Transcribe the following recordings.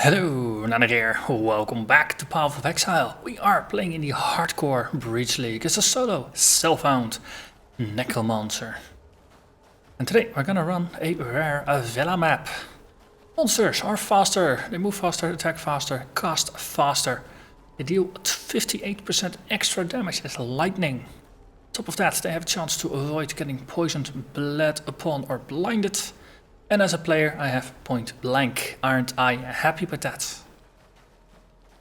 Hello, Narnach here. Welcome back to Path of Exile. We are playing in the hardcore Breach League. It's a solo, self-found Necromancer. And today we're gonna run a rare villa map. Monsters are faster, they move faster, attack faster, cast faster. They deal 58% extra damage as lightning. On top of that, they have a chance to avoid getting poisoned, bled upon or blinded. And as a player I have point blank. Aren't I happy with that?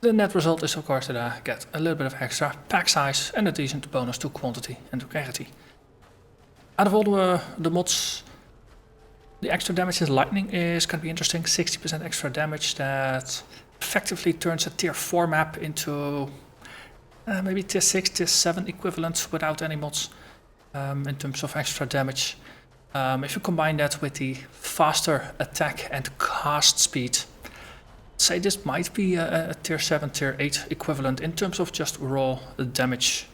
The net result is of course that I get a little bit of extra pack size and a decent bonus to quantity and to rarity. Out of all the mods, the extra damage is lightning is going to be interesting. 60% extra damage that effectively turns a tier 4 map into maybe tier 6, tier 7 equivalent without any mods in terms of extra damage. If you combine that with the faster attack and cast speed, say this might be a tier 7, tier 8 equivalent in terms of just raw damage.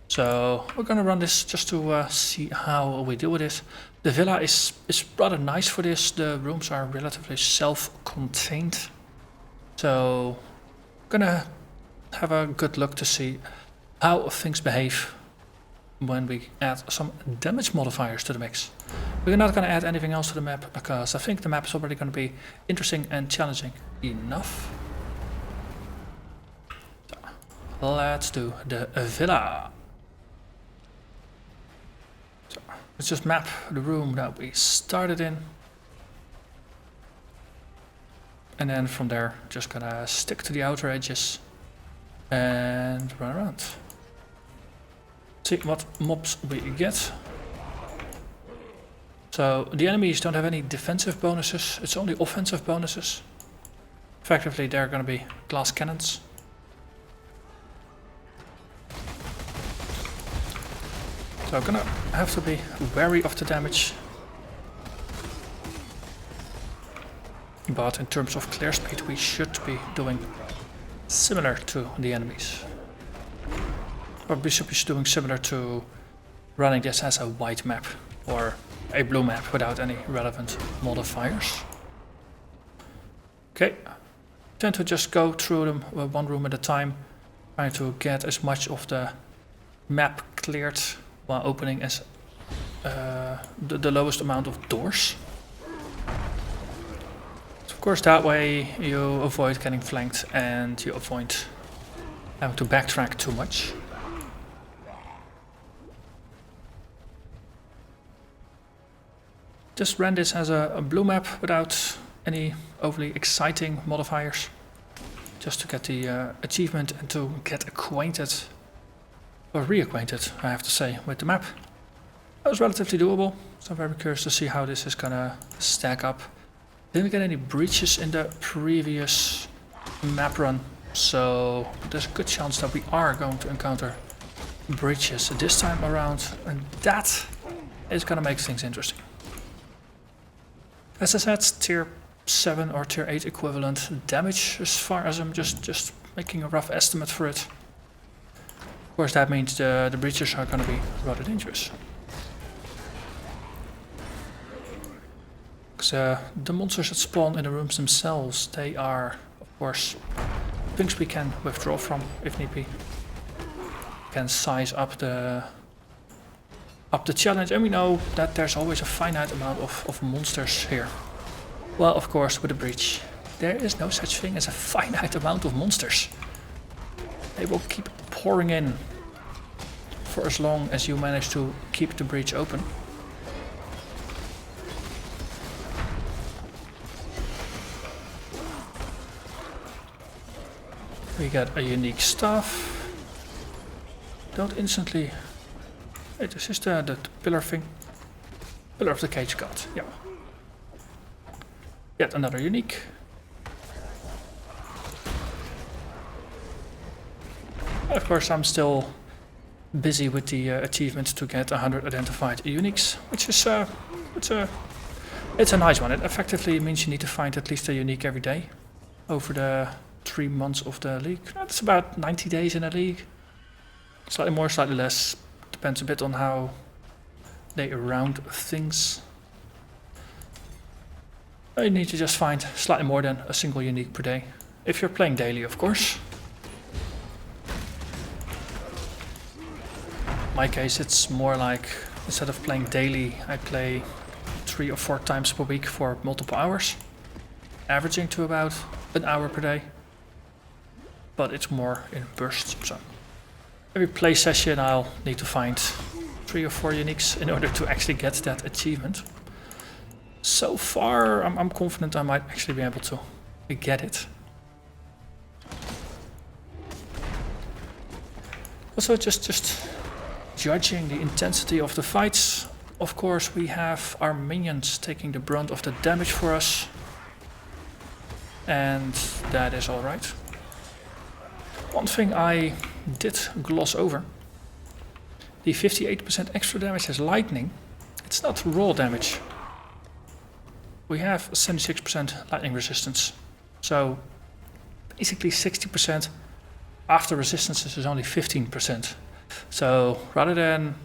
So we're gonna run this just to see how we deal with it. The villa is rather nice for this. The rooms are relatively self-contained. So gonna have a good look to see how things behave when we add some damage modifiers to the mix. We're not going to add anything else to the map because I think the map is already going to be interesting and challenging enough. So, let's do the villa. So, let's just map the room that we started in. And then from there, just gonna stick to the outer edges and run around. See what mobs we get. So the enemies don't have any defensive bonuses, it's only offensive bonuses. Effectively they're gonna be glass cannons. So I'm gonna have to be wary of the damage. But in terms of clear speed we should be doing similar to the enemies. Or we should be doing similar to running this as a white map or a blue map without any relevant modifiers. Okay, tend to just go through them one room at a time, trying to get as much of the map cleared while opening as the lowest amount of doors. So of course that way you avoid getting flanked and you avoid having to backtrack too much. Just ran this as a blue map without any overly exciting modifiers. Just to get the achievement and to get acquainted, or reacquainted I have to say, with the map. That was relatively doable, so I'm very curious to see how this is gonna stack up. Didn't get any breaches in the previous map run, so there's a good chance that we are going to encounter breaches this time around, and that is gonna make things interesting. As I said, tier 7 or tier 8 equivalent damage as far as I'm just making a rough estimate for it. Of course that means the breaches are going to be rather dangerous. Because the monsters that spawn in the rooms themselves, they are of course things we can withdraw from if need be. Can size up the challenge, and we know that there's always a finite amount of monsters here. Well, of course, with a breach, there is no such thing as a finite amount of monsters. They will keep pouring in for as long as you manage to keep the breach open. We got a unique staff. Don't instantly... Hey, this is the pillar thing. Pillar of the Cage God, yeah. Yet another unique. Of course, I'm still busy with the achievement to get 100 identified uniques, which is it's a nice one. It effectively means you need to find at least a unique every day over the 3 months of the league. That's about 90 days in a league. Slightly more, slightly less. Depends a bit on how they round things. You need to just find slightly more than a single unique per day. If you're playing daily, of course. In my case, it's more like, instead of playing daily, I play 3 or 4 times per week for multiple hours. Averaging to about an hour per day. But it's more in bursts, so every play session I'll need to find 3 or 4 uniques in order to actually get that achievement. So far I'm confident I might actually be able to get it. Also just judging the intensity of the fights. Of course we have our minions taking the brunt of the damage for us. And that is alright. One thing I did gloss over. The 58% extra damage as lightning. It's not raw damage. We have 76% lightning resistance. So basically 60% after resistance is only 15%. So rather than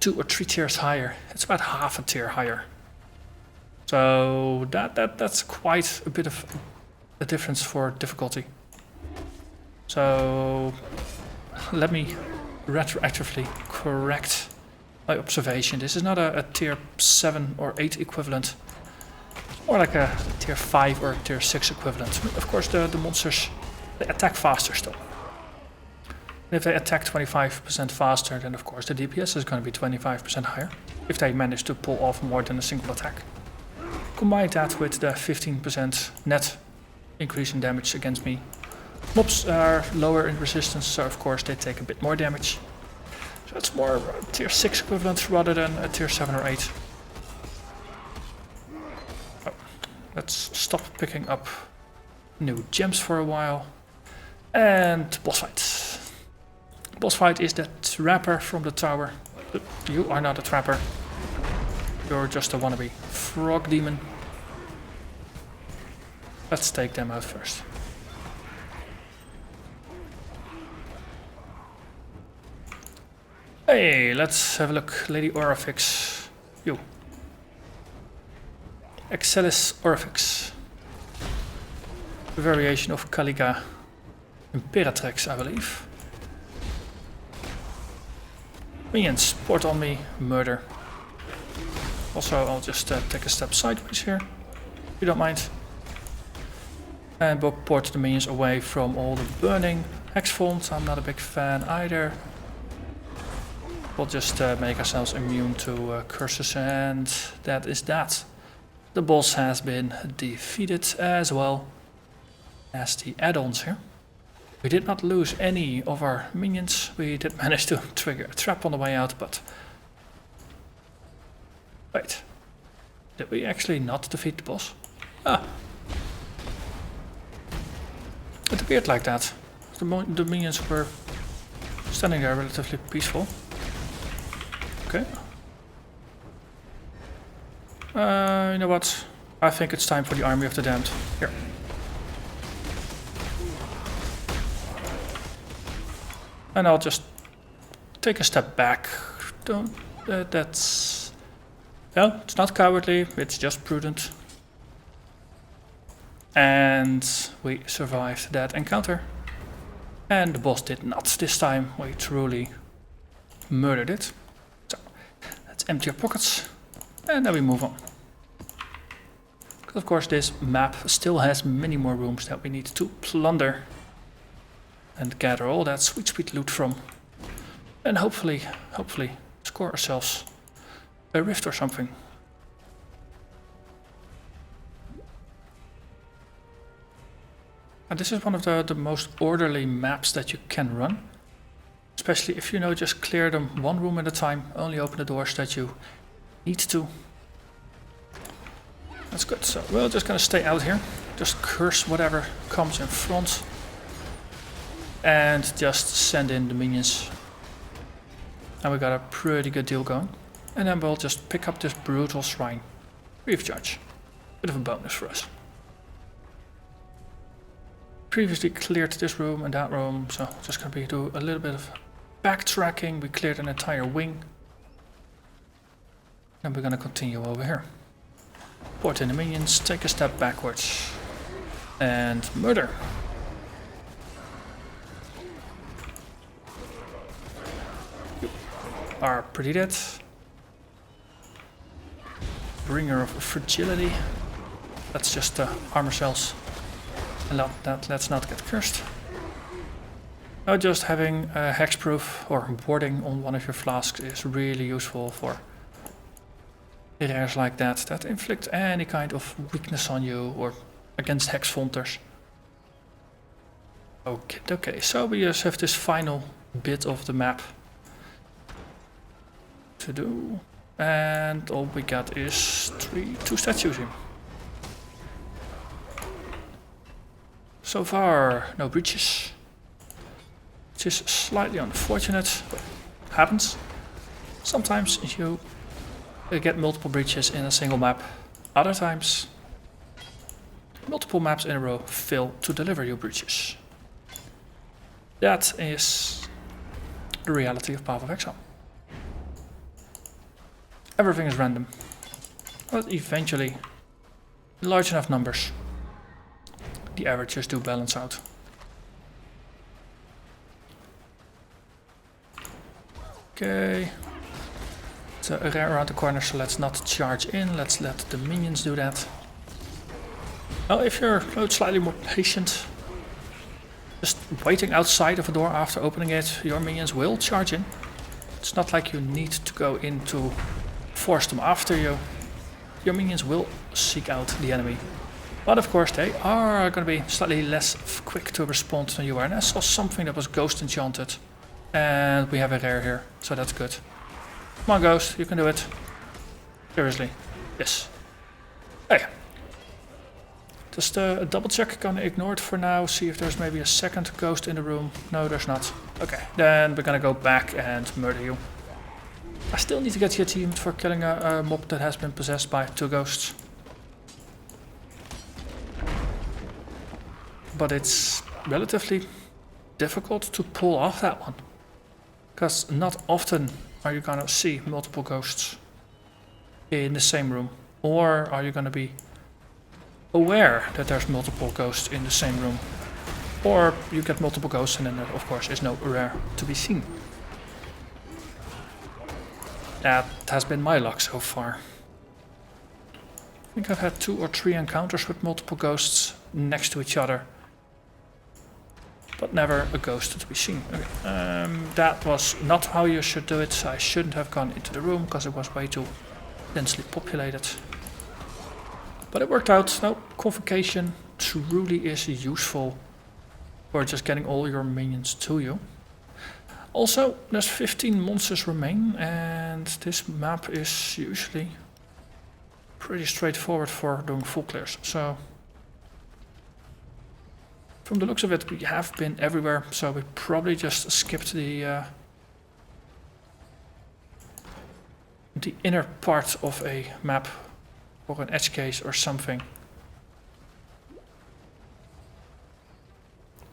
2 or 3 tiers higher, it's about half a tier higher. So that's quite a bit of a difference for difficulty. So let me retroactively correct my observation. This is not a tier 7 or 8 equivalent. It's more like a tier 5 or tier 6 equivalent. Of course the monsters, they attack faster still. And if they attack 25% faster, then of course the DPS is going to be 25% higher. If they manage to pull off more than a single attack. Combine that with the 15% net increase in damage against me. Mobs are lower in resistance, so of course they take a bit more damage. So it's more a tier 6 equivalent rather than a tier 7 or 8. Oh, let's stop picking up new gems for a while. And boss fight. Boss fight is the trapper from the tower. You are not a trapper. You're just a wannabe frog demon. Let's take them out first. Hey, let's have a look. Lady Orifix. You. Excelis Orifix. A variation of Caliga Imperatrix, I believe. Minions, port on me, murder. Also, I'll just take a step sideways here, if you don't mind. And we'll port the minions away from all the burning hex fonts. I'm not a big fan either. We'll just make ourselves immune to curses, and that is that. The boss has been defeated as well as the add-ons here. We did not lose any of our minions. We did manage to trigger a trap on the way out, but... Wait. Did we actually not defeat the boss? Ah. It appeared like that. The minions were standing there relatively peaceful. Okay. You know what? I think it's time for the Army of the Damned. Here. And I'll just take a step back. Don't... that's... Well, it's not cowardly, it's just prudent. And we survived that encounter. And the boss did not this time. We truly murdered it. So, let's empty our pockets. And then we move on. Because of course this map still has many more rooms that we need to plunder. And gather all that sweet, sweet loot from. And hopefully score ourselves a rift or something. And this is one of the most orderly maps that you can run. Especially if you know, just clear them one room at a time. Only open the doors that you need to. That's good. So we're just gonna stay out here. Just curse whatever comes in front. And just send in the minions. And we got a pretty good deal going. And then we'll just pick up this brutal shrine. Free of charge. Bit of a bonus for us. Previously cleared this room and that room, so just gonna do a little bit of backtracking. We cleared an entire wing. And we're gonna continue over here. teleport in the minions, take a step backwards, and murder. You are pretty dead. Bringer of fragility. That's just armor cells. Let's not get cursed. Now just having hexproof or warding on one of your flasks is really useful for rares like that inflict any kind of weakness on you or against hex faunters. Okay, so we just have this final bit of the map to do, and all we got is two statues here. So far, no breaches, which is slightly unfortunate, but happens. Sometimes you get multiple breaches in a single map, other times multiple maps in a row fail to deliver you breaches. That is the reality of Path of Exile. Everything is random, but eventually, in large enough numbers, the averages do balance out. Okay, it's a rare around the corner, so let's not charge in, let's let the minions do that. Now if you're slightly more patient, just waiting outside of a door after opening it, your minions will charge in. It's not like you need to go in to force them after you. Your minions will seek out the enemy. But of course they are going to be slightly less quick to respond than you are. And I saw something that was ghost enchanted. And we have a rare here, so that's good. Come on ghost, you can do it. Seriously. Yes. Hey. Just a double check, gonna ignore it for now, see if there's maybe a second ghost in the room. No, there's not. Okay, then we're gonna go back and murder you. I still need to get here teamed for killing a mob that has been possessed by 2 ghosts. But it's relatively difficult to pull off that one. Because not often are you gonna see multiple ghosts in the same room. Or are you gonna be aware that there's multiple ghosts in the same room. Or you get multiple ghosts and then there of course is no rare to be seen. That has been my luck so far. I think I've had 2 or 3 encounters with multiple ghosts next to each other. But never a ghost to be seen. Okay. That was not how you should do it. I shouldn't have gone into the room because it was way too densely populated. But it worked out. No, convocation truly is useful for just getting all your minions to you. Also, there's 15 monsters remain, and this map is usually pretty straightforward for doing full clears. So, from the looks of it, we have been everywhere, so we probably just skipped the inner part of a map or an edge case or something.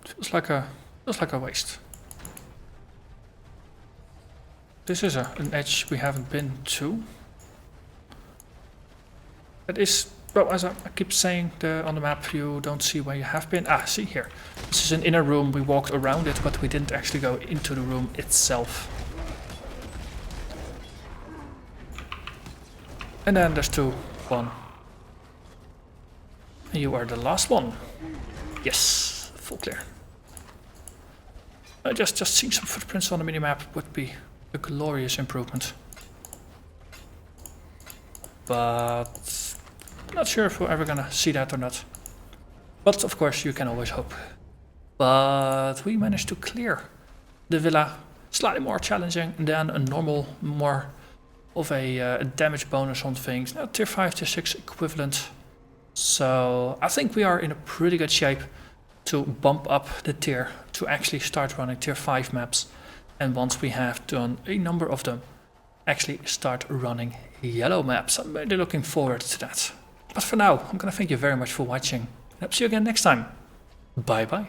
It feels like a waste. This is an edge we haven't been to. It is, well, as I keep saying, on the map you don't see where you have been. Ah, see here. This is an inner room. We walked around it, but we didn't actually go into the room itself. And then there's 2, 1. And you are the last one. Yes, full clear. Just seeing some footprints on the minimap would be a glorious improvement. But I'm not sure if we're ever gonna see that or not. But of course you can always hope. But we managed to clear the villa. Slightly more challenging than a normal, more of a damage bonus on things. Now tier 5, tier 6 equivalent. So I think we are in a pretty good shape to bump up the tier to actually start running tier 5 maps. And once we have done a number of them, actually start running yellow maps. I'm really looking forward to that. But for now, I'm gonna thank you very much for watching. And I'll see you again next time. Bye bye.